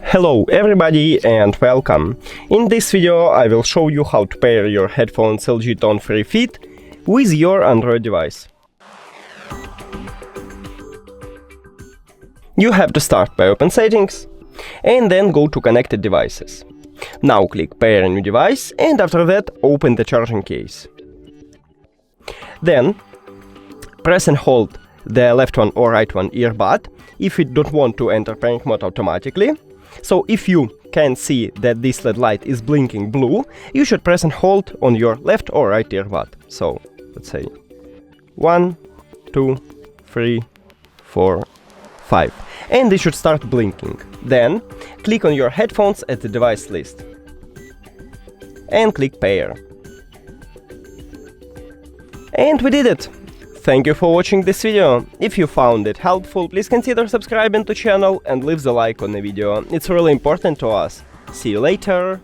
Hello everybody and welcome! In this video I will show you how to pair your headphones LG Tone Free Fit with your Android device. You have to start by open settings and then go to connected devices. Now click pair a new device and after that open the charging case. Then press and hold the left one or right one earbud if you don't want to enter pairing mode automatically. So if you can see that this LED light is blinking blue, you should press and hold on your left or right earbud. So let's say 1, 2, 3, 4, 5. And they should start blinking. Then click on your headphones at the device list and click pair. And we did it! Thank you for watching this video. If you found it helpful, please consider subscribing to channel and leave the like on the video. It's really important to us. See you later!